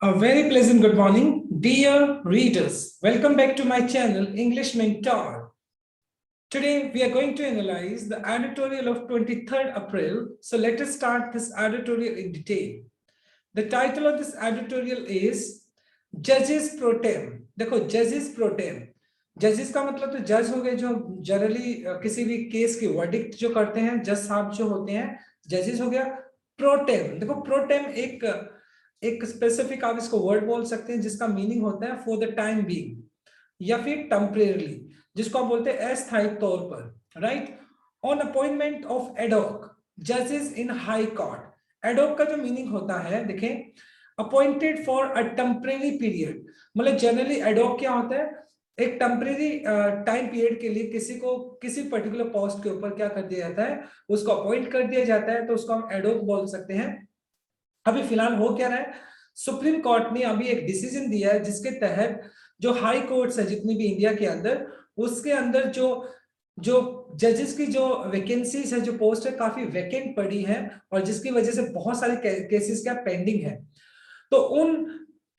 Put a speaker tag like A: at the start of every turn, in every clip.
A: A very pleasant good morning, dear readers. Welcome back to my channel, English Mentor. Today, we are going to analyze the editorial of 23rd April. So let us start this editorial in detail. The title of this editorial is Judges Pro Tem. देखो, Judges Pro Tem. जजेस का मतलब तो जज हो गए जो generally किसी भी केस की वर्डिक्ट जो करते हैं, जज साहब जो होते हैं, जजेस हो गया। प्रोटेम, देखो प्रोटेम एक स्पेसिफिक आप इसको वर्ड बोल सकते हैं जिसका मीनिंग होता है फॉर द टाइम बीइंग या फिर टेम्परेरी, जिसको आप बोलते हैं अस्थायी तौर पर, right. On appointment of ad hoc जजेस इन हाई कोर्ट। एडॉक का जो मीनिंग होता है, देखें, appointed for a temporary period. मतलब जनरली एडॉक क्या होता है, एक टेम्परेरी टाइम पीरियड के लिए किसी को किसी पर्टिकुलर पोस्ट के ऊपर क्या कर दिया जाता है, उसको अपॉइंट कर दिया जाता है, तो उसको हम एडॉक बोल सकते हैं। अभी फिलहाल हो क्या रहा है, सुप्रीम कोर्ट ने अभी एक डिसीजन दिया है जिसके तहत जो हाई कोर्ट्स है जितनी भी इंडिया के अंदर, उसके अंदर जो जो जजेस की जो वैकेंसीज है, जो पोस्ट है, काफी वैकेंट पड़ी है और जिसकी वजह से बहुत सारे केसेस क्या पेंडिंग है। तो उन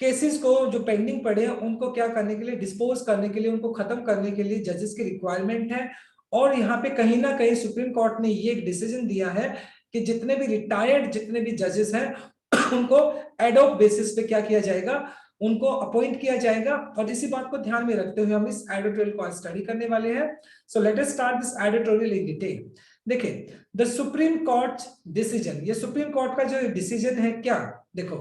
A: केसेस को जो पेंडिंग पड़े हैं उनको क्या करने के लिए, डिस्पोज करने के लिए, उनको खत्म करने के लिए जजेस की रिक्वायरमेंट है। और यहाँ पे कहीं ना कहीं सुप्रीम कोर्ट ने ये एक डिसीजन दिया है कि जितने भी रिटायर्ड जितने भी जजेस हैं उनको एडॉक बेसिस पे क्या किया जाएगा, उनको अपॉइंट किया जाएगा। और इसी बात को ध्यान में रखते हुए हम इस एडिटोरियल को स्टडी करने वाले हैं। So let us start this editorial in detail. देखिए, द सुप्रीम कोर्ट डिसीजन, ये सुप्रीम कोर्ट का जो डिसीजन है क्या, देखो,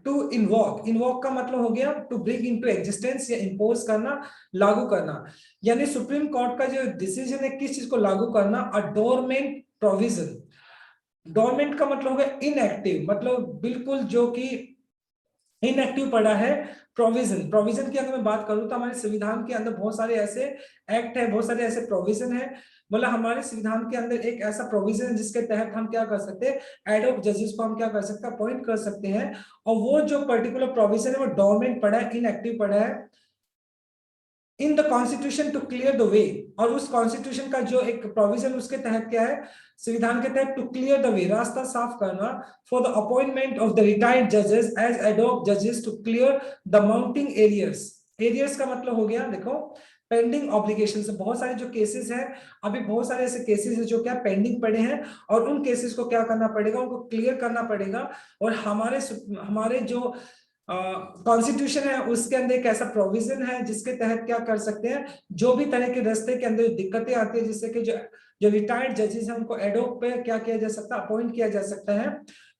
A: टू इन्वोक का मतलब हो गया टू ब्रिंग इनटू एग्जिस्टेंस या इंपोज करना, लागू करना। यानी सुप्रीम कोर्ट का जो डिसीजन है किस चीज को लागू करना, अ डोरमेंट प्रोविजन। डोरमेंट का मतलब होगा इनएक्टिव, मतलब बिल्कुल जो कि इनएक्टिव पड़ा है। प्रोविजन, प्रोविजन की अगर मैं बात करूं तो हमारे संविधान के अंदर बहुत सारे ऐसे एक्ट है, बहुत सारे ऐसे प्रोविजन है। मतलब हमारे संविधान के अंदर एक ऐसा प्रोविजन है जिसके तहत हम क्या कर सकते हैं, एड ऑफ जजेस को हम क्या कर सकते हैं, अपॉइंट कर सकते हैं। और वो जो पर्टिकुलर प्रोविजन है वो डोरमेंट पड़ा है, इनएक्टिव पड़ा है in the constitution to clear the way. और उस कॉन्स्टिट्यूशन का जो एक प्रोविजन उसके तहत क्या है, संविधान के तहत, टू क्लियर द वे, रास्ता साफ करना, for the appointment of the retired जजेस एज एडॉक जजेस to clear the mounting arrears. Arrears का मतलब हो गया, देखो, पेंडिंग ऑब्लिगेशन से बहुत सारे जो केसेस हैं, अभी बहुत सारे ऐसे केसेस हैं जो क्या पेंडिंग पड़े हैं, और उन केसेस को क्या करना पड़ेगा, उनको क्लियर करना पड़ेगा। और हमारे हमारे जो कॉन्स्टिट्यूशन है उसके अंदर एक ऐसा प्रोविजन है जिसके तहत क्या कर सकते हैं, जो भी तरह के रास्ते के अंदर दिक्कतें आती है, जिससे कि जो रिटायर्ड जजेस हैं उनको एडॉक पे क्या किया जा सकता है, अपॉइंट किया जा सकता है।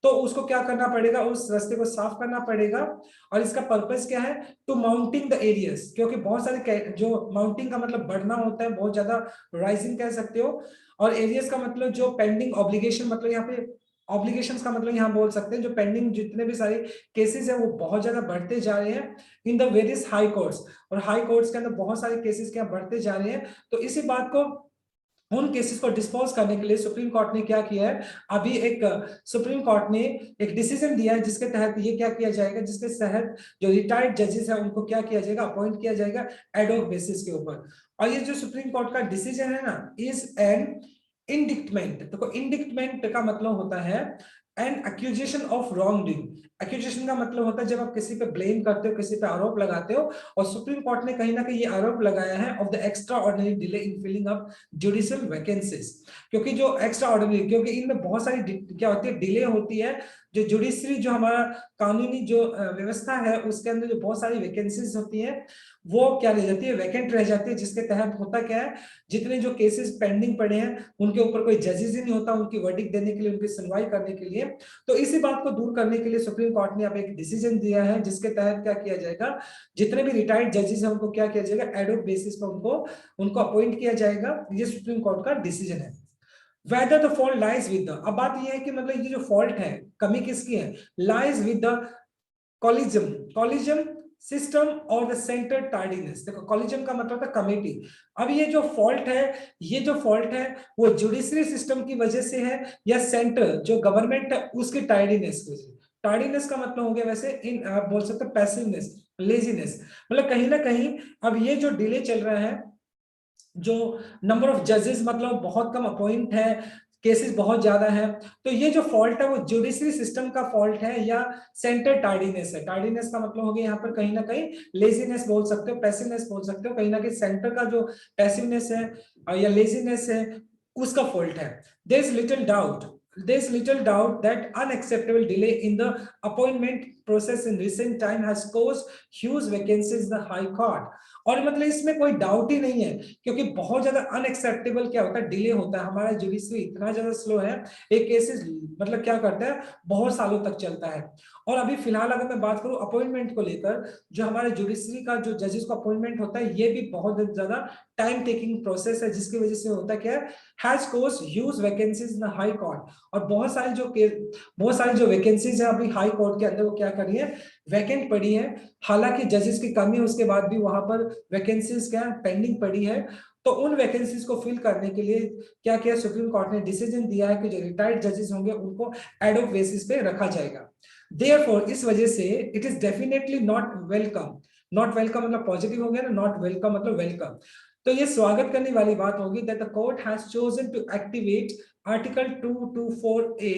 A: तो उसको क्या करना पड़ेगा, उस रास्ते को साफ करना पड़ेगा। और इसका पर्पस क्या है, टू माउंटिंग द एरियस, क्योंकि बहुत सारे जो माउंटिंग का मतलब बढ़ना होता है, बहुत ज्यादा राइजिंग कह सकते हो। और एरियस का मतलब जो पेंडिंग ऑब्लिगेशन, मतलब यहाँ पे ऑब्लिगेशंस का मतलब यहाँ बोल सकते हैं जो पेंडिंग जितने भी सारे केसेस है वो बहुत ज्यादा बढ़ते जा रहे हैं in the various high courts. और हाई कोर्ट्स के अंदर बहुत सारे केसेस क्या बढ़ते जा रहे हैं। तो इसी बात को, उन केसेस को डिस्पोज करने के लिए सुप्रीम कोर्ट ने क्या किया है, अभी एक सुप्रीम कोर्ट ने एक डिसीजन दिया है जिसके तहत ये क्या किया जाएगा, जिसके तहत जो रिटायर्ड जजेस है उनको क्या किया जाएगा, अपॉइंट किया जाएगा एडॉक बेसिस के ऊपर। और ये जो सुप्रीम कोर्ट का डिसीजन है ना, इज एन इंडिक्टमेंट। देखो, इंडिक्टमेंट का मतलब होता है an accusation of wrongdoing. Accusation का मतलब होता है जब आप किसी पे ब्लेम करते हो, किसी पे आरोप लगाते हो। और सुप्रीम कोर्ट ने कहीं ना कहीं ये आरोप लगाया है of the extraordinary delay in filling up judicial vacancies. क्योंकि जो एक्स्ट्रा ऑर्डिनरी, क्योंकि इनमें बहुत सारी क्या होती है, डिले होती है। जो जुडिशरी, जो हमारा कानूनी जो व्यवस्था है उसके अंदर जो बहुत सारी वैकेंसीज होती है वो क्या रह जाती है, वैकेंट रह जाती है। जिसके तहत होता क्या है, जितने जो केसेस पेंडिंग पड़े हैं उनके ऊपर कोई जजेस ही नहीं होता उनकी वर्डिक्ट देने के लिए, उनकी सुनवाई करने के लिए। तो इसी बात को दूर करने के लिए सुप्रीम कोर्ट ने अब एक डिसीजन दिया है जिसके तहत क्या किया जाएगा, जितने भी रिटायर्ड जजेस हैं उनको क्या किया जाएगा, एडॉक बेसिस पर उनको अपॉइंट किया जाएगा। ये सुप्रीम कोर्ट का डिसीजन है। Whether the fault lies with the, अब बात ये है कि मतलब ये जो फॉल्ट है, कमी किसकी है, lies with the कॉलिजम सिस्टम और द सेंटर टार्डीनेस। देखो, कॉलिजम का मतलब था कमेटी। अब ये जो फॉल्ट है, ये जो फॉल्ट है वो जुडिशरी सिस्टम की वजह से है या सेंटर जो गवर्नमेंट है उसकी टार्डीनेस की वजह से। टार्डीनेस का मतलब हो गया वैसे इन आप बोल सकते हो पैसिवनेस, लेजीनेस। मतलब कहीं ना कहीं अब ये जो डिले चल रहा है, जो नंबर ऑफ जजेस मतलब बहुत कम अपॉइंट है, केसेस बहुत ज्यादा है। तो ये जो फॉल्ट है वो जुडिशरी सिस्टम का फॉल्ट है या सेंटर टार्डीनेस है। टार्डीनेस का मतलब हो गया यहाँ पर कहीं ना कहीं लेजीनेस बोल सकते हो, पैसिवनेस बोल सकते हो, कहीं ना कहीं सेंटर का जो पैसिवनेस है या लेजीनेस है उसका फॉल्ट है। There is little doubt, there's little doubt that unacceptable delay in the appointment process in recent time has caused huge vacancies in the high court। और मतलब इसमें कोई डाउट ही नहीं है, क्योंकि बहुत ज्यादा अनएक्सेप्टेबल क्या होता है, डिले होता है। हमारा जुडिशरी इतना ज्यादा स्लो है, एक केसेस मतलब क्या करता है बहुत सालों तक चलता है। और अभी फिलहाल अगर मैं बात करूं अपॉइंटमेंट को लेकर, जो हमारे जुडिशरी का जो जजेस को अपॉइंटमेंट होता है ये भी बहुत ज्यादा टाइम टेकिंग प्रोसेस है, जिसकी वजह से होता क्या है, has caused huge vacancies in the high court। और बहुत सारी जो वैकेंसीज है अभी हाई कोर्ट के अंदर वो क्या कर रही है, वैकेंट पड़ी है। हालांकि जजेस की कमी है उसके बाद भी वहां पर वैकेंसीज क्या पेंडिंग पड़ी है। तो उन वैकेंसीज को फिल करने के लिए क्या किया, सुप्रीम कोर्ट ने डिसीजन दिया है कि जो रिटायर्ड जजेस होंगे उनको एड ऑफ बेसिस पे रखा जाएगा। देयरफॉर इस वजह से it is definitely not welcome. Not welcome मतलब पॉजिटिव हो गया ना, नॉट वेलकम मतलब वेलकम। तो ये स्वागत करने वाली बात होगी that the court has chosen to activate article 224A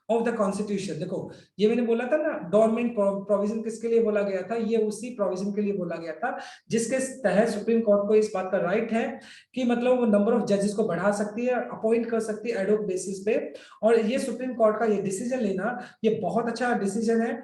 A: of the constitution. देखो ये मैंने बोला था ना, डोरमेंट प्रोविजन किसके लिए बोला गया था, ये उसी प्रोविजन के लिए बोला गया था जिसके तहत सुप्रीम कोर्ट को इस बात का राइट है कि मतलब वो नंबर ऑफ जजेस को बढ़ा सकती है, अपॉइंट कर सकती है एड हॉक बेसिस पे। और ये सुप्रीम कोर्ट का ये डिसीजन लेना ये बहुत अच्छा डिसीजन है,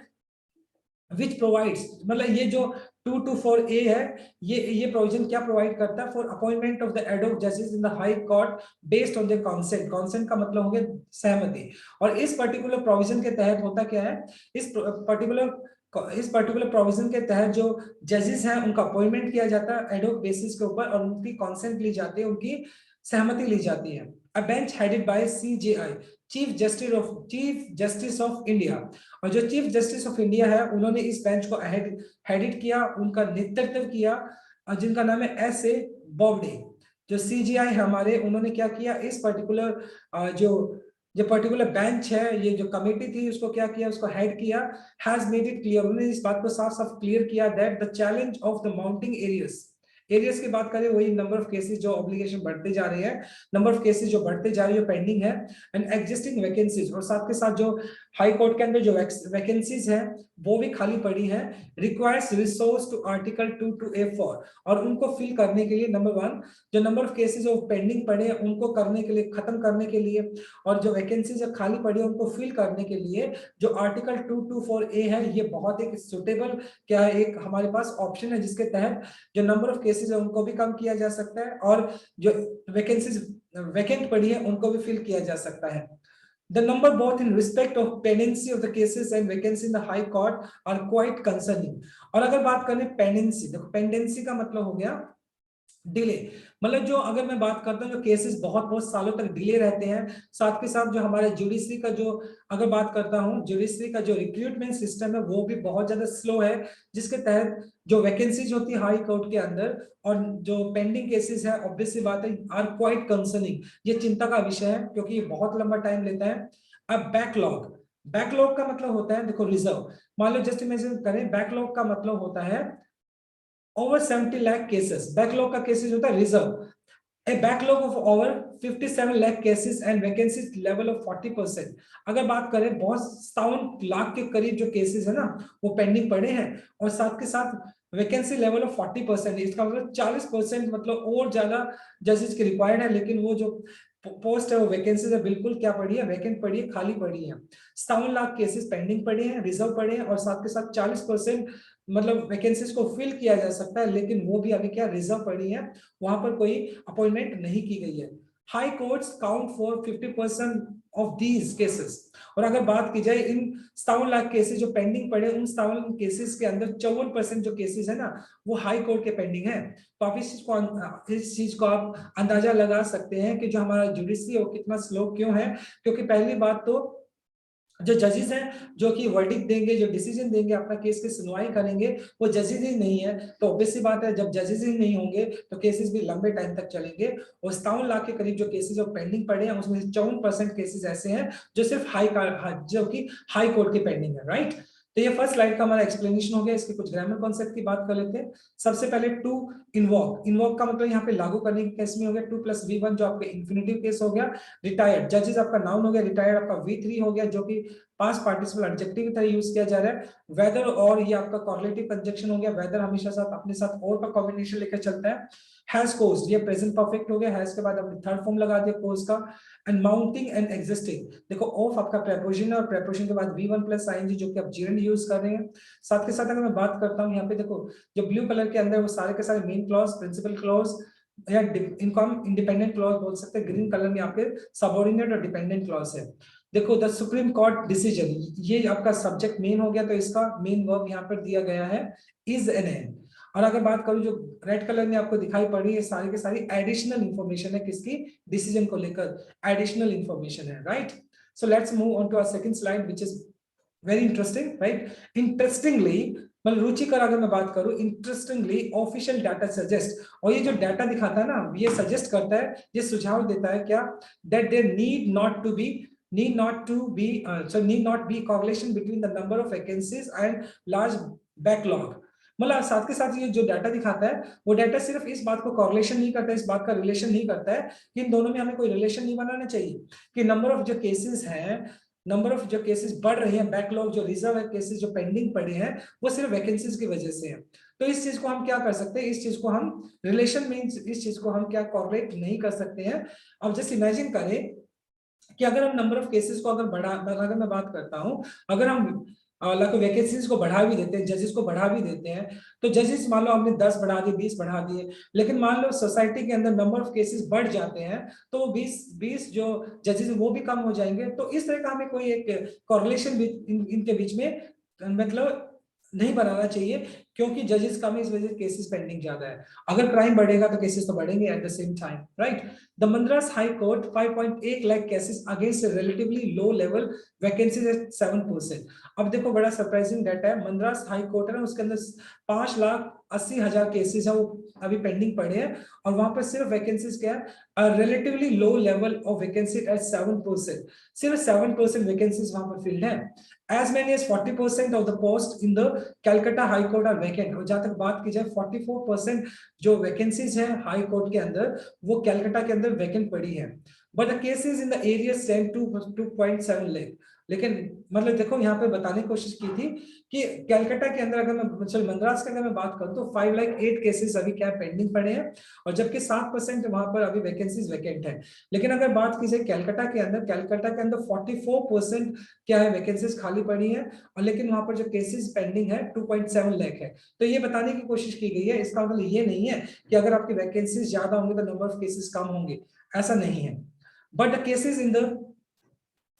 A: विच प्रोवाइड्स मतलब ये जो 224A है, ये प्रोविजन क्या प्रोवाइड करता है, for appointment of the ad hoc जजेस in the high court based on the consent. Consent का मतलब हो गया सहमति। और इस पर्टिकुलर प्रोविजन के तहत होता क्या है, इस पर्टिकुलर प्रोविजन के तहत जो जजेस हैं उनका अपॉइंटमेंट किया जाता है एड हॉक बेसिस के ऊपर, और उनकी कॉन्सेंट ली जाती है, उनकी सहमति ली जाती है। अ bench headed by CJI, chief justice of India. और जो चीफ जस्टिस ऑफ इंडिया है उन्होंने इस बेंच को हेडिट किया, उनका नेतृत्व किया, जिनका नाम है S.A. बोबडे। जो CJI है हमारे, उन्होंने क्या किया, इस पर्टिकुलर जो पर्टिकुलर बेंच है, ये जो कमेटी थी उसको क्या किया, उसको हेड किया। हैज मेड इट क्लियर, उन्होंने इस बात को साफ साफ क्लियर किया that the challenge of the mounting arrears की बात करें, वही नंबर ऑफ केसेस जो ऑब्लिगेशन बढ़ते जा रहे हैं, नंबर ऑफ केसेस जो बढ़ते जा रही है पेंडिंग है, एंड एग्जिस्टिंग वैकेंसीज, और साथ के साथ जो हाई कोर्ट के अंदर जो वैकेंसीज हैं वो भी खाली पड़ी है, requires resource to article 22A4। और उनको फिल करने के लिए नंबर 1 जो नंबर ऑफ केसेस जो पेंडिंग पड़े हैं उनको करने के लिए, खत्म करने के लिए, और जो वैकेंसीज खाली पड़ी है उनको फिल करने के लिए जो आर्टिकल 224A है ये बहुत एक सुटेबल क्या एक हमारे पास ऑप्शन है, जिसके तहत जो नंबर ऑफ केसेस है उनको भी कम किया जा सकता है, और जो वैकेंसीज वैकेंट पड़ी है उनको भी फिल किया जा सकता है। The number both in respect of pendency of the cases and vacancy in the high court are quite concerning। और अगर बात करें पेंडेंसी, देखो पेंडेंसी का मतलब हो गया डिले, मतलब जो अगर मैं बात करता हूँ जो केसेस बहुत बहुत सालों तक डिले रहते हैं। साथ के साथ जो हमारे जुडिशरी का जो अगर बात करता हूँ, जुडिशरी का जो रिक्रूटमेंट सिस्टम है वो भी बहुत ज्यादा स्लो है, जिसके तहत जो वैकेंसीज होती है हाई कोर्ट के अंदर और जो पेंडिंग केसेस है ऑब्वियसली बात है आर क्वाइट कंसर्निंग, ये चिंता का विषय है क्योंकि ये बहुत लंबा टाइम लेता है। अब बैकलॉग, बैकलॉग का मतलब होता है देखो रिजर्व, मान लो जस्ट इमेजिन करें, बैकलॉग का मतलब होता है over 70 lakh cases, backlog का cases होता है reserve. A backlog of over 57 lakh cases and vacancies level of 40%। अगर बात करें बहुत 57 लाख के करीब जो केसेस है ना वो पेंडिंग पड़े हैं, और साथ के साथ वैकेंसी लेवल ऑफ 40%, इसका मतलब 40% मतलब और ज्यादा जजेस की रिक्वायर्ड है, लेकिन वो जो पोस्ट है वो वैकेंसी है बिल्कुल क्या पड़ी है, वैकेंट पड़ी है, खाली पड़ी है। 57 लाख केसेस पेंडिंग पड़े हैं, रिजर्व पड़े हैं, और साथ के साथ 40% मतलब वैकेंसीज को फिल किया जा सकता है, लेकिन वो भी अभी क्या रिजर्व पड़ी है, वहां पर कोई अपॉइंटमेंट नहीं की गई है। High courts count for 50% of these cases. और अगर बात की जाए इन 57 लाख केसेस जो पेंडिंग पड़े, उन 57 केसेस के अंदर 54% जो केसेस है ना वो हाई कोर्ट के पेंडिंग है। तो आप इस चीज को आप अंदाजा लगा सकते हैं कि जो हमारा जुडिशरी है वो कितना स्लो क्यों है, क्योंकि पहली बात तो जो जजेस हैं जो कि वर्डिक्ट देंगे, जो डिसीजन देंगे, अपना केस की सुनवाई करेंगे, वो जजेस ही नहीं है। तो ऑब्वियस सी बात है जब जजेस ही नहीं होंगे तो केसेस भी लंबे टाइम तक चलेंगे। और 57 लाख के करीब जो केसेस जो पेंडिंग पड़े हैं उसमें से 54% केसेस ऐसे हैं जो सिर्फ जो कि हाई कोर्ट के पेंडिंग है, राइट। तो ये फर्स्ट स्लाइड का हमारा एक्सप्लेनेशन हो गया। इसके कुछ ग्रामर कॉन्सेप्ट की बात कर लेते हैं। सबसे पहले टू इन्वॉक, इन्वॉक का मतलब यहाँ पे लागू करने के केस में हो गया 2+V1 जो आपका इन्फिनेटिव केस हो गया। रिटायर्ड, जजेस आपका नाउन हो गया, रिटायर्ड आपका V3 हो गया जो कि पास्ट पार्टिसिपल एडजेक्टिव की तरह यूज किया जा रहा है। वेदर और ये आपका कॉर्लेटिव कंजक्शन हो गया, वेदर हमेशा साथ अपने साथ और का कॉम्बिनेशन लेकर चलता है। हैज कोज्ड, ये प्रेजेंट परफेक्ट हो गया, हैज के बाद आपने थर्ड फॉर्म लगा दिया कोज का। एंड माउंटिंग एंड एग्जिस्टिंग, देखो ऑफ आपका प्रेपोजिशन है और प्रेपोजिशन के बाद V1 प्लस आईएनजी जो कि आप जीरंड यूज कर रहे हैं। साथ के साथ अगर मैं बात करता हूं यहाँ पे देखो जो ब्लू कलर के अंदर वो सारे के सारे मेन क्लॉज, प्रिंसिपल क्लॉज या इनको हम इंडिपेंडेंट क्लॉज बोल सकते हैं। ग्रीन कलर में आपके सबऑर्डिनेट और डिपेंडेंट क्लॉज है। देखो द सुप्रीम कोर्ट डिसीजन, ये आपका सब्जेक्ट मेन हो गया तो इसका मेन वर्ब यहाँ पर दिया गया है इज एन एन। और अगर बात करूं जो रेड कलर में आपको दिखाई पड़ रही है सारी के सारी एडिशनल इंफॉर्मेशन है किसकी, डिसीजन को लेकर एडिशनल इंफॉर्मेशन है, right. So let's move on to our second slide which is very interesting, right. Interestingly, मतलब रुचिकर अगर मैं बात करूं, इंटरेस्टिंगली ऑफिशियल डाटा सजेस्ट, और ये जो डाटा दिखाता है ना ये सजेस्ट करता है, ये सुझाव देता है क्या, that there need not be correlation between the number of vacancies and large backlog। मतलब साथ के साथ ये जो डाटा दिखाता है वो डाटा सिर्फ इस बात को कॉरलेशन नहीं करता है, इस बात का रिलेशन नहीं करता है कि इन दोनों में हमें कोई रिलेशन नहीं बनाना चाहिए कि नंबर ऑफ जो केसेस हैं, नंबर ऑफ जो केसेस बढ़ रही हैं, बैकलॉग जो रिजर्व है केसेस जो पेंडिंग पड़े हैं वो सिर्फ वैकेंसीज की वजह से है। तो इस चीज को हम क्या कर सकते हैं, इस चीज को हम रिलेशन मींस इस चीज को हम क्या कॉरलेट नहीं कर सकते हैं। अब जस्ट इमेजिन करें कि अगर हम नंबर ऑफ केसेस को अगर मैं बात करता हूं, अगर हम वैकेंसीज को बढ़ा भी देते हैं, जजेस को बढ़ा भी देते हैं, तो जजेस मान लो हमने 10 बढ़ा दिए, 20 बढ़ा दिए, लेकिन मान लो सोसाइटी के अंदर नंबर ऑफ केसेस बढ़ जाते हैं तो वो 20 जो जजेस वो भी कम हो जाएंगे। तो इस तरह का हमें कोई एक कॉरलेशन इनके बीच में मतलब नहीं बनाना चाहिए, क्योंकि जजेस कम है इस वजह से केसेस पेंडिंग ज्यादा है। अगर क्राइम बढ़ेगा तो केसेस तो बढ़ेंगे at the same time, right. The Madras high court 5.8 lakh cases against relatively low level vacancies at 7%। अब देखो बड़ा सरप्राइजिंग डाटा है, मद्रास हाई कोर्ट है ना उसके अंदर 5,80,000 केसेस है वो अभी पेंडिंग पड़े हैं, और वहां पर सिर्फ वैकेंसीज क्या है, relatively low level of vacancy at 7%। सिर्फ 7% वैकेंसीज वहां पर फिल्ड है। as many as 40% of the post in the Calcutta High Court are vacant। और जहां तक बात की जाए 44% जो वैकेंसीज है हाई कोर्ट के अंदर वो कैलकाटा के अंदर वैकेंट पड़ी है। But the cases in the area stand to 2.7 lakh. लेकिन मतलब देखो यहाँ पे बताने की कोशिश की थी कि कैलकाटा के अंदर अगर मैं चल मद्रास के अंदर मैं बात करूं तो 5,08,000 केसेस अभी क्या पेंडिंग पड़े हैं, और जबकि 7% वहां पर अभी वैकेंसीज वैकेंट है। लेकिन अगर बात की जाए कैलकाटा के अंदर 44% क्या है वैकेंसीज खाली पड़ी है, और लेकिन वहां पर जो केसेस पेंडिंग है 2.7 लाख है। तो ये बताने की कोशिश की गई है, इसका मतलब ये नहीं है कि अगर आपकी वैकेंसीज ज्यादा होंगे तो नंबर ऑफ केसेस कम होंगे, ऐसा नहीं है। But the cases in the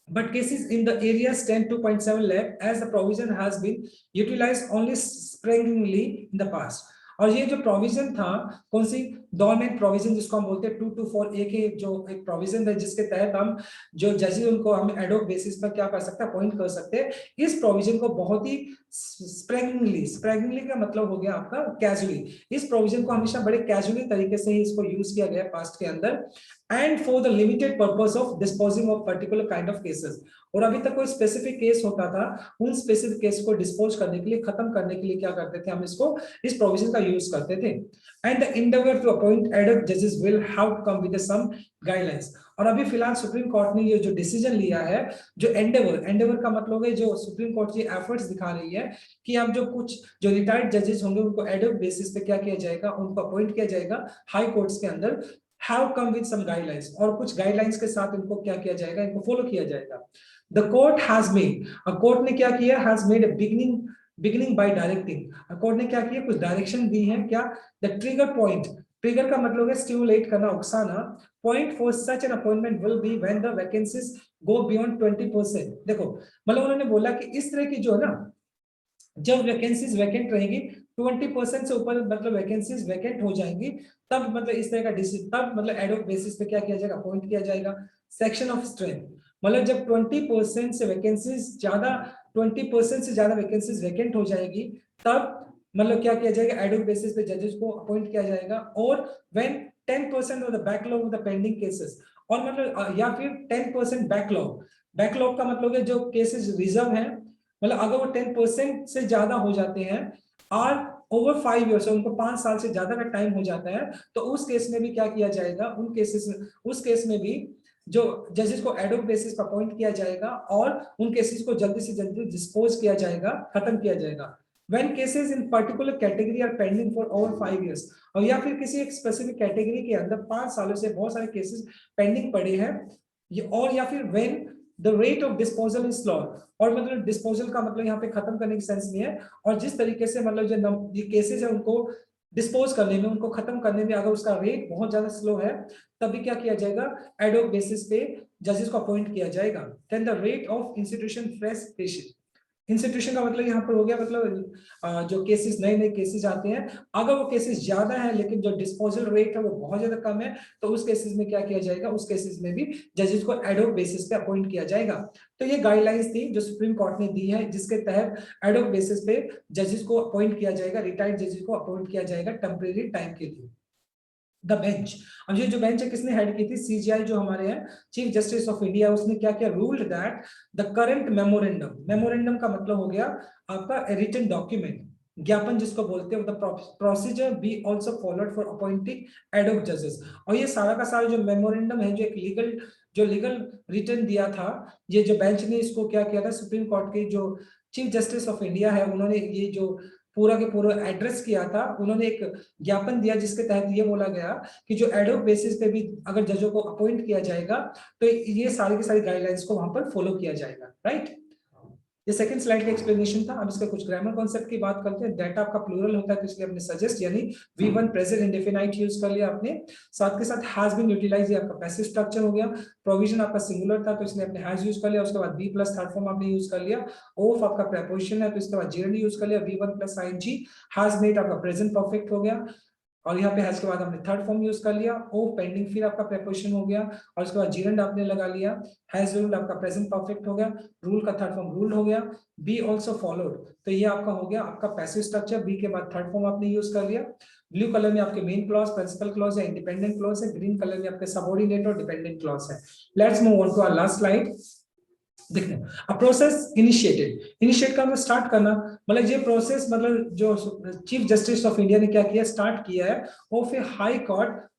A: but cases in the area stand 2.7 lakh as the provision has been utilized only sparingly in the past। और ये जो प्रोविजन था कौन सी डोरमेंट प्रोविजन जिसको हम बोलते हैं 224A के जो एक प्रोविजन है जिसके तहत हम जो जजेस उनको हम एडोक बेसिस पर क्या कर सकते हैं अपॉइंट कर सकते हैं। इस प्रोविजन को बहुत ही स्प्रैंगली का मतलब हो गया आपका कैजुअली, इस प्रोविजन को हमेशा बड़े कैजुअली तरीके से ही इसको यूज किया गया पास्ट के अंदर, and for the limited purpose of disposing of particular kind of cases. और अभी तक कोई स्पेसिफिक केस होता था उन स्पेसिफिक केस को डिस्पोज करने के लिए, खत्म करने के लिए क्या करते थे हम इसको इस प्रोविजन का यूज करते थे। And the endeavour to appoint ad hoc जजेस will have to come with some guidelines. और अभी फिलहाल सुप्रीम कोर्ट ने ये जो डिसीजन लिया है, जो एंडेवर का मतलब है जो सुप्रीम कोर्ट की एफर्ट्स दिखा रही है कि अब जो कुछ जो रिटायर्ड जजेस होंगे उनको एडक बेसिस पे क्या किया जाएगा, उनको अपॉइंट किया जाएगा हाई कोर्ट्स के अंदर, have come with some guidelines, और कुछ गाइडलाइंस के साथ इनको क्या किया जाएगा, इनको फॉलो किया जाएगा। The court has made, court ने क्या किया, has made a beginning by directing। Court ने क्या किया, कुछ डायरेक्शन दी है क्या, the trigger point, ट्रिगर का मतलब है स्टिमुलेट करना, उकसाना, point for such an appointment will be when the vacancies go beyond 20%। देखो मतलब उन्होंने बोला कि इस तरह की जो है ना जब वैकेंसीज वैकेंट रहेंगी 20% से ऊपर मतलब वैकेंसीज वैकेंट हो जाएंगी, तब मतलब इस तरह का डिसीजन, तब मतलब एडोक बेसिस पे क्या किया जाएगा, अपॉइंट किया जाएगा। सेक्शन ऑफ स्ट्रेंथ, मतलब जब 20% से वैकेंसीज ज्यादा 20% से ज्यादा वैकेंसीज वैकेंट हो जाएगी तब मतलब क्या किया जाएगा, एडोक बेसिस पे जजेस को अपॉइंट किया जाएगा। और when 10% of the backlog of the pending cases, और मतलब या फिर 10% बैकलॉग, बैकलॉग का मतलब है जो केसेस रिजर्व है मतलब अगर वो 10% से ज्यादा हो जाते हैं और ओवर 5 ईयर्स, उनको 5 साल से ज्यादा का टाइम हो जाता है, तो उस केस में भी क्या किया जाएगा, उस केस में भी जो जजेस को एडोक बेसिस पर अपॉइंट किया जाएगा और उन केसेस को जल्दी से जल्दी डिस्पोज किया जाएगा, खत्म किया जाएगा। When cases in particular category are pending for over 5 years, और या फिर किसी एक स्पेसिफिक कैटेगरी के अंदर 5 सालों से बहुत सारे केसेस पेंडिंग पड़े हैं, और या फिर when the rate of disposal is slow, और मतलब डिस्पोजल का मतलब यहाँ पे खत्म करने की सेंस में है, और जिस तरीके से मतलब जो ये केसेस है उनको डिस्पोज करने में, उनको खत्म करने में अगर उसका रेट बहुत ज्यादा स्लो है, तभी क्या किया जाएगा, एडोक बेसिस पे जजेस को अपॉइंट किया जाएगा। Then the rate of institution fresh patient, institution का मतलब यहाँ पर हो गया मतलब जो केसेस नए नए केसेस आते हैं, अगर वो केसेस ज्यादा है लेकिन जो डिस्पोजल रेट है वो बहुत ज्यादा कम है, तो उस केसेस में क्या किया जाएगा, उस केसेस में भी जजेस को एडोक बेसिस पे अपॉइंट किया जाएगा। तो ये गाइडलाइंस थी जो सुप्रीम कोर्ट ने दी है, जिसके तहत एडोक बेसिस पे जजेस को अपॉइंट किया जाएगा, रिटायर्ड जजेस को अपॉइंट किया जाएगा टेम्परेरी टाइम के लिए। द बेंच, अब ये जो बेंच है किसने हेड की थी, सीजीआई जो हमारे हैं चीफ जस्टिस ऑफ इंडिया, उसने क्या किया, ruled that the current memorandum, memorandum का मतलब हो गया आपका रिटन डॉक्यूमेंट, ज्ञापन जिसको बोलते हैं, the procedure be also followed for appointing ad hoc जजेस। और ये सारा का सारा जो मेमोरेंडम है, जो एक लीगल रिटर्न दिया था, ये जो बेंच ने इसको क्या किया था, सुप्रीम कोर्ट के जो चीफ जस्टिस ऑफ इंडिया है, उन्होंने ये जो पूरा के पूरा एड्रेस किया था, उन्होंने एक ज्ञापन दिया जिसके तहत ये बोला गया कि जो एडोक बेसिस पे भी अगर जजों को अपॉइंट किया जाएगा तो ये सारी की सारी गाइडलाइंस को वहां पर फॉलो किया जाएगा, राइट। ये सेकंड स्लाइड का एक्सप्लेनेशन था। अब इसका कुछ ग्रामर कॉन्सेप्ट की बात करते हैं। दैट आपका प्लूरल होता है तो इसलिए हमने सजेस्ट यानी V1 प्रेजेंट इंडेफिनाइट यूज कर लिया आपने, साथ के साथ हैज बीन यूटिलाइज, ये आपका पैसिव स्ट्रक्चर हो गया। प्रोविजन आपका सिंगुलर था तो इसलिए आपने हैज यूज कर लिया, उसके बाद बी प्लस थर्ड फॉर्म आपने यूज कर लिया। ऑफ आपका प्रीपोजिशन है तो इसके बाद जेड यूज कर लिया, V1 plus ing, has made आपका प्रेजेंट परफेक्ट हो गया, और यहाँ पे हैज के बाद हमने थर्ड फॉर्म यूज कर लिया। ओ पेंडिंग फिर आपका प्रीपोजिशन हो गया, और उसके बाद जीरेंड आपने लगा लिया। हैज रूल्ड आपका प्रेजेंट परफेक्ट हो गया, रूल का थर्ड फॉर्म रूल्ड हो गया। बी आल्सो फॉलोड, तो ये आपका हो गया आपका पैसिव स्ट्रक्चर। बी के बाद थर्ड फॉर्म आपने यूज कर लिया। ब्लू कलर में आपके मेन क्लॉज, प्रिंसिपल क्लॉज है, इंडिपेंडेंट क्लॉज है। ग्रीन कलर में आपके सबऑर्डिनेट और डिपेंडेंट क्लॉज है। Let's move on to our last slide. देखते हैं अ प्रोसेस इनिशिएटेड, इनिशिएट का मतलब स्टार्ट करना, मतलब ये प्रोसेस मतलब जो चीफ जस्टिस ऑफ इंडिया ने क्या किया, स्टार्ट किया है, और फिर हाई कोर्ट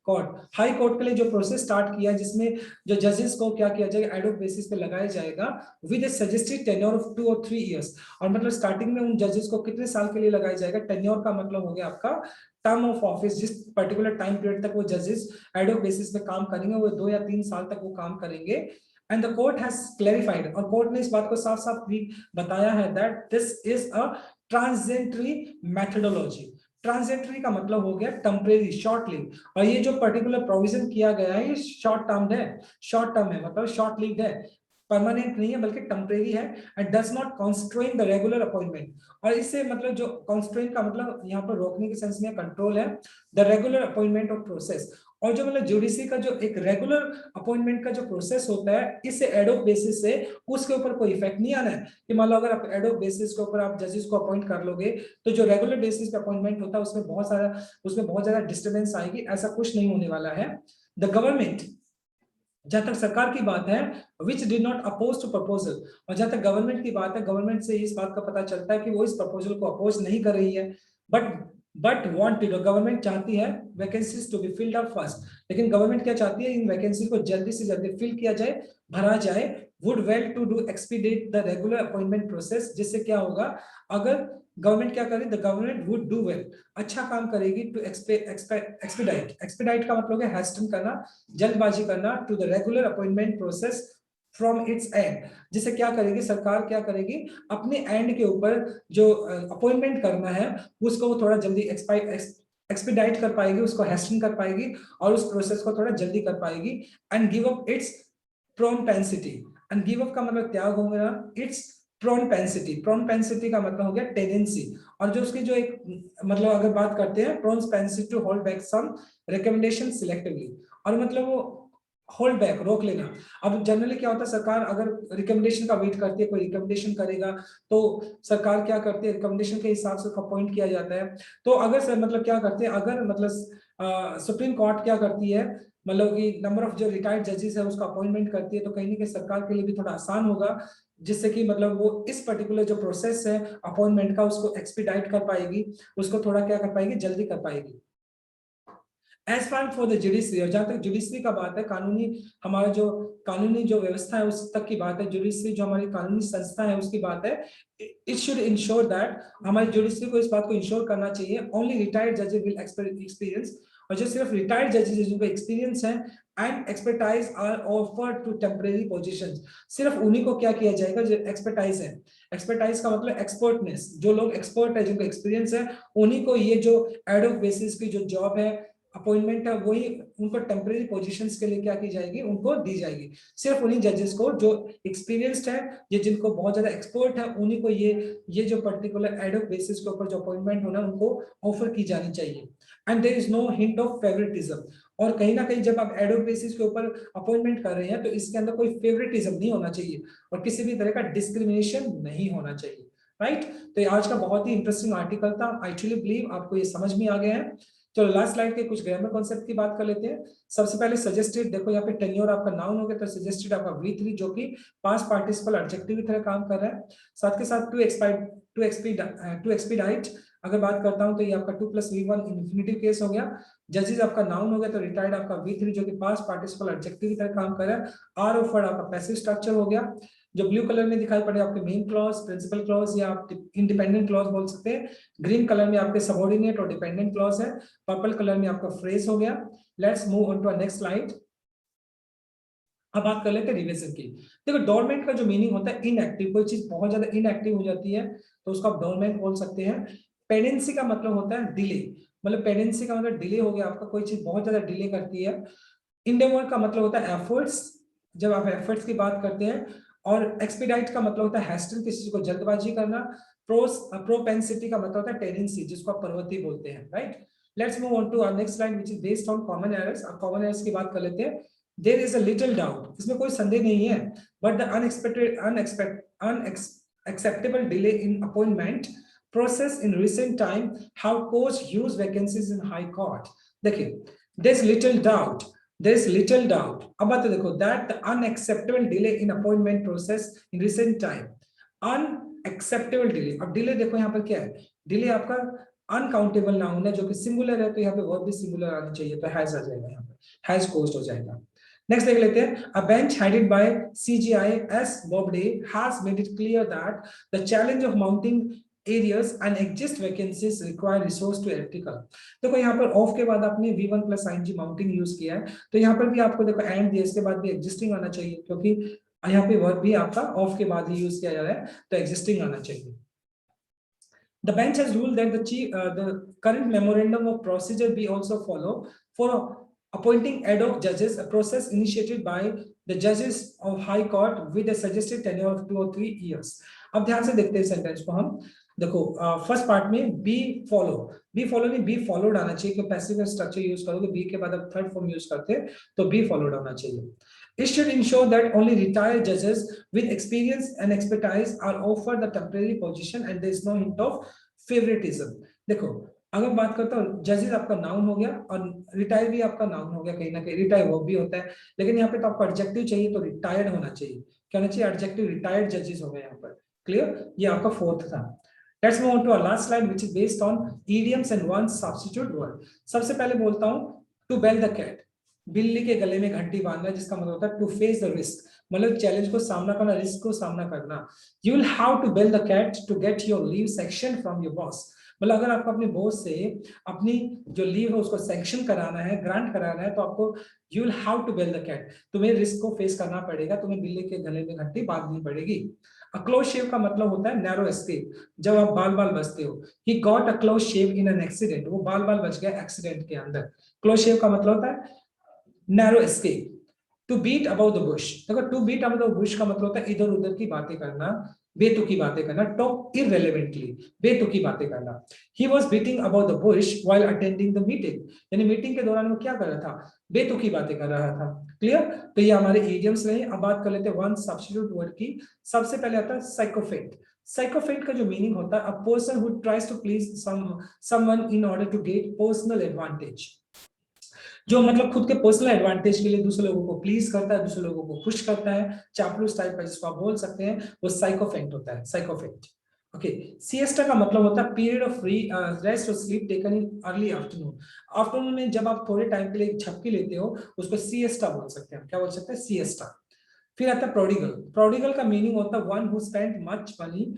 A: के लिए जो प्रोसेस स्टार्ट किया है, जिसमें जो जजेस को क्या किया जाएगा, एडोक बेसिस पे लगाया जाएगा with A suggested tenure of 2 और 3 इयर्स। और मतलब स्टार्टिंग में उन जजेस को कितने साल के लिए लगाया जाएगा, टेन्योर का मतलब हो गया आपका टर्म ऑफ ऑफिस, जिस पर्टिकुलर टाइम पीरियड तक वो जजेस एडोक बेसिस पे काम करेंगे वो 2 या 3 साल तक वो काम करेंगे। And the court has clarified, और कोर्ट ने इस बात को साफ साफ भी बताया है that this is a transitory methodology. Transitory का मतलब हो गया टेम्परेरी, शॉर्ट लिव, और ये जो पर्टिकुलर प्रोविजन किया गया है ये शॉर्ट टर्म है, मतलब शॉर्ट लिव्ड है, परमानेंट नहीं है बल्कि टेम्परेरी है। And does not constrain the regular appointment, और इससे मतलब जो कॉन्स्ट्रेन का मतलब यहाँ पर रोकने के सेंस में कंट्रोल है the regular appointment of process. और जो मतलब जुडिशरी का जो एक रेगुलर अपॉइंटमेंट का जो प्रोसेस होता है, इससे एडोक बेसिस से उसके ऊपर कोई इफेक्ट नहीं आना है कि मान लो अगर आप एडोक बेसिस के ऊपर आप जजेस को अपॉइंट कर लोगे तो जो रेगुलर बेसिस पे अपॉइंटमेंट होता है उसमें बहुत ज्यादा डिस्टर्बेंस आएगी, ऐसा कुछ नहीं होने वाला है। द गवर्नमेंट, जहां तक सरकार की बात है, which did not oppose to proposal, और जहां तक गवर्नमेंट की बात है, गवर्नमेंट से इस बात का पता चलता है कि वो इस प्रपोजल को अपोज नहीं कर रही है, बट वांटेड, गवर्नमेंट चाहती है vacancies to be filled up fast, लेकिन गवर्नमेंट क्या चाहती है, इन वैकेंसी को जल्दी से जल्दी फिल किया जाए, भरा जाए। Would well to do expedite the regular appointment process, जिससे क्या होगा, अगर गवर्नमेंट क्या करे, the government would do well, अच्छा काम करेगी, टू एक्सपेडाइट का मतलब है हैस्टन करना, जल्दबाजी करना, to the regular appointment process from its end, जिसे क्या करेगी सरकार, क्या करेगी अपने एंड के ऊपर जो अपॉइंटमेंट करना है उसको वो थोड़ा जल्दी एक्सपेडाइट कर पाएगी, उसको हैस्टन कर पाएगी, और उस प्रोसेस को थोड़ा जल्दी कर पाएगी। And give up its propensity, and give up का मतलब त्याग हो गया इट्स प्रोम्पेंसिटी का मतलब हो गया टेंडेंसी, और जो उसकी जो एक मतलब अगर बात करते हैं propensity to hold back some recommendation selectively, और मतलब वो होल्ड बैक, रोक लेना। अब जनरली क्या होता है, सरकार अगर रिकमेंडेशन का वेट करती है, कोई रिकमेंडेशन करेगा तो सरकार क्या करती है, रिकमेंडेशन के हिसाब से अपॉइंट किया जाता है। तो अगर सर मतलब क्या करते हैं, अगर मतलब सुप्रीम कोर्ट क्या करती है, मतलब कि नंबर ऑफ जो रिटायर्ड जजेस है उसका अपॉइंटमेंट करती है, तो कहीं ना कहीं सरकार के लिए भी थोड़ा आसान होगा जिससे कि मतलब वो इस पर्टिकुलर जो प्रोसेस है अपॉइंटमेंट का उसको एक्सपीडाइट कर पाएगी, उसको थोड़ा क्या कर पाएगी, जल्दी कर पाएगी। As far for the judiciary, और जहां तक जुडिशरी का बात है, कानूनी हमारा जो कानूनी जो व्यवस्था है उस तक की बात है, जुडिशरी जो हमारी कानूनी संस्था है उसकी बात है, इट शुड इंश्योर दैट, हमारी जुडिशरी को इस बात को इंश्योर करना चाहिए ओनली रिटायर्ड जजेस विल एक्सपीरियंस, और जो सिर्फ रिटायर्ड जजेस जिनको एक्सपीरियंस है and expertise are offered to temporary positions, सिर्फ उन्हीं को क्या किया जाएगा जो एक्सपर्टाइज है। एक्सपर्टाइज का मतलब एक्सपर्टनेस, जो लोग एक्सपर्ट है जिनको एक्सपीरियंस है उन्हीं को ये जो एड ऑफ बेसिस की जो जॉब है अपॉइंटमेंट है वही उनको टेम्परेरी पोजीशंस के लिए क्या की जाएगी, उनको दी जाएगी। सिर्फ उन्हीं जजेस को जो एक्सपीरियंस्ड है, ये जिनको बहुत ज्यादा एक्सपर्ट है, उन्हीं को ये जो पर्टिकुलर एड ऑफ बेसिस के ऊपर जो अपॉइंटमेंट होना उनको ऑफर की जानी चाहिए। And there is no hint of favouritism, और कहीं ना कहीं जब आप एड ऑफ बेसिस के ऊपर अपॉइंटमेंट कर रहे हैं तो इसके अंदर कोई फेवरेटिज्म नहीं होना चाहिए और किसी भी तरह का डिस्क्रिमिनेशन नहीं होना चाहिए, राइट। तो ये आज का बहुत ही इंटरेस्टिंग आर्टिकल था, आई एक्चुअली बिलीव आपको ये समझ में आ गया है। चलो लास्ट स्लाइड के कुछ ग्रामर कॉन्सेप्ट की बात कर लेते हैं। सबसे पहले सजेस्टेड, देखो यहाँ पे टेन्योर आपका नाउन हो गया तो सजेस्टेड आपका V3 जो कि पास्ट पार्टिसिपल एडजेक्टिव की तरह काम कर रहा है। साथ के साथ टू एक्सपीडाइट अगर बात करता हूं तो ये आपका 2+V1 इन्फिनिटिव केस हो गया। जजेस आपका नाउन हो गया तो रिटायर्ड आपका V3 जो कि पास्ट पार्टिसिपल एडजेक्टिव की तरह काम कर रहा है। आर ऑफ वर्ड आपका पैसिव स्ट्रक्चर हो गया। जो ब्लू कलर में दिखाई पड़े आपके मेन क्लॉज, प्रिंसिपल क्लॉज या आप इंडिपेंडेंट क्लॉज बोल सकते हैं। ग्रीन कलर में आपके सबऑर्डिनेट और डिपेंडेंट क्लॉज है। पर्पल कलर में आपका फ्रेज हो गया। Let's move on to our next slide. अब बात कर लेते हैं रिविजन की। देखो डोरमेंट का जो मीनिंग होता है इनएक्टिव, कोई चीज बहुत ज्यादा इनएक्टिव हो जाती है तो उसको आप डोरमेंट बोल सकते हैं। पेडेंसी का मतलब होता है डिले, मतलब पेडेंसी का मतलब डिले हो गया आपका, कोई चीज बहुत ज्यादा डिले करती है। इंडेवर का मतलब होता है एफर्ट्स, जब आप एफर्ट्स की बात करते हैं। और एक्सपीडाइट का मतलब होता है हैस्टल, किसी चीज को जल्दबाजी करना। प्रोपेंसिटी का मतलब होता है टेंडेंसी, जिसको आप प्रवृत्ति बोलते हैं, right. Let's move on to our next slide which is based on common errors. अब कॉमन एरर्स की बात कर लेते हैं। There is a little doubt, इसमें कोई संदेह नहीं है, but the unacceptable delay in appointment process in recent time have caused huge vacancies in high court. देखिए there is little doubt अब बात देखो that the unacceptable delay in appointment process in recent time, unacceptable delay, अब delay देखो यहाँ पर क्या है, delay आपका अनकाउंटेबल नाउन है जो कि सिंगुलर है, तो यहाँ पे वर्ब भी सिंगुलर आना चाहिए, तो हैज आ जाएगा, यहाँ पे हैज caused हो जाएगा। नेक्स्ट देख लेते हैं। A bench headed by CGI S. Bobday has made it clear that the challenge of mounting areas and exist vacancies require resource to electrical। देखो यहाँ पर ऑफ के बाद आपने V1 plus ing mounting use किया है, तो यहाँ पर भी आपको देखो एंड दिया, इसके बाद भी एग्जिस्टिंग आना चाहिए, क्योंकि यहाँ पे वर्ब भी आपका ऑफ के बाद ही यूज किया जा रहा है, तो एग्जिस्टिंग आना चाहिए। The bench has ruled that the current memorandum of procedure be also followed for appointing ad hoc judges, a process initiated by the judges of High Court with a suggested tenure of 2 or 3 years। अब ध्यान से देखते हैं sentence को हम। देखो first part में B follow नहीं बी फॉलोड आना चाहिए, क्योंकि पैसिव स्ट्रक्चर यूज करोगे, बी के बाद अब थर्ड फॉर्म यूज करते हैं तो बी फॉलोड आना चाहिए। It should ensure that only retired judges with experience and expertise are offered the temporary position and there is no hint of favoritism। देखो अगर बात करता हूँ, जजेस आपका नाउन हो गया और रिटायर भी आपका नाउन हो गया, कहीं ना कहीं रिटायर वर्ब भी होता है, लेकिन यहाँ पे तो आपको एडजेक्टिव चाहिए, तो रिटायर्ड होना चाहिए, क्या होना चाहिए, एडजेक्टिव रिटायर्ड जजेस हो गए यहाँ पर। क्लियर, ये आपका फोर्थ था। Let's move on to our last slide, which is based on idioms and one substitute word। सबसे पहले बोलता हूँ to bell the cat, बिल्ली के गले में घंटी बांधना, जिसका मतलब होता है टू फेस द रिस्क, मतलब चैलेंज को सामना करना, रिस्क को सामना करना। You will have to bell the cat to get your leave section from your boss, मतलब अगर आपको अपने बॉस से अपनी जो लीव है उसको सैंक्शन कराना है, ग्रांट कराना है, तो आपको you will have to bell the cat, तुम्हें रिस्क को फेस करना पड़ेगा, तुम्हें बिल्ली के गले में घंटी बांधनी पड़ेगी। अ क्लोज शेव का मतलब होता है नैरो एस्केप, जब आप बाल बाल बचते हो। He got a close shave in an accident, वो बाल बाल बच गया एक्सीडेंट के अंदर। क्लोज शेव का मतलब होता है narrow escape. To beat about the bush, देखो to beat about the bush का मतलब होता है इधर उधर की बातें करना, बेतुकी बातें करना, टॉक इररिलेवेंटली, बेतुकी बातें करना। He was beating about the Bush while attending the meeting, यानी मीटिंग के दौरान वो क्या कर रहा था, बेतुकी बातें कर रहा था। क्लियर, तो ये हमारे इडियम्स रहे। अब बात कर लेते हैं वन सब्स्टिट्यूट वर्ड की। सबसे पहले आता है साइकोफेंट। साइकोफेंट का जो मीनिंग होता है, a person who tries to please someone in order to get personal advantage. जो मतलब खुद के पर्सनल एडवांटेज के लिए दूसरे लोगों को प्लीज करता है, दूसरे लोगों को खुश करता है, चापलूस टाइप का जिसको आप बोल सकते हैं, वो साइकोफेंट होता है, साइकोफेंट। ओके, सिएस्टा का मतलब होता है पीरियड ऑफ रेस्ट और sleep taken in early afternoon. Afternoon में जब आप थोड़े टाइम के लिए झपकी लेते हो उसको सिएस्टा बोल सकते हैं। क्या बोल सकते हैं? सिएस्टा। फिर आता है प्रोडिगल। प्रोडिगल का मीनिंग होता है one who spend much money,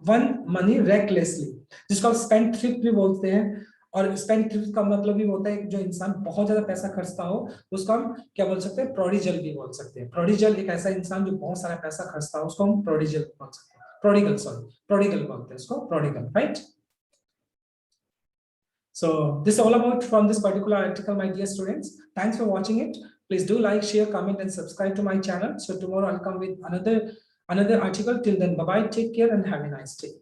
A: one money recklessly, जिसको आप स्पेंड थ्रिफ्ट भी बोलते हैं। और स्पेंड थ्रिफ्ट का मतलब भी होता है जो इंसान बहुत ज्यादा पैसा खर्चता हो उसको हम क्या बोल सकते हैं? प्रोडिजल भी बोल सकते हैं। प्रोडिजल एक ऐसा इंसान जो बहुत सारा पैसा खर्चता हो उसको हम प्रोडिजल बोल सकते हैं, प्रोडिगल, सॉरी प्रोडिगल बोलते हैं उसको, prodigal, right? So this is all about from this particular article, my dear students. Thanks for watching it. Please do like, share, comment, and subscribe to my channel. So tomorrow I'll come with another article. Till then, bye bye. Take care and have a nice day.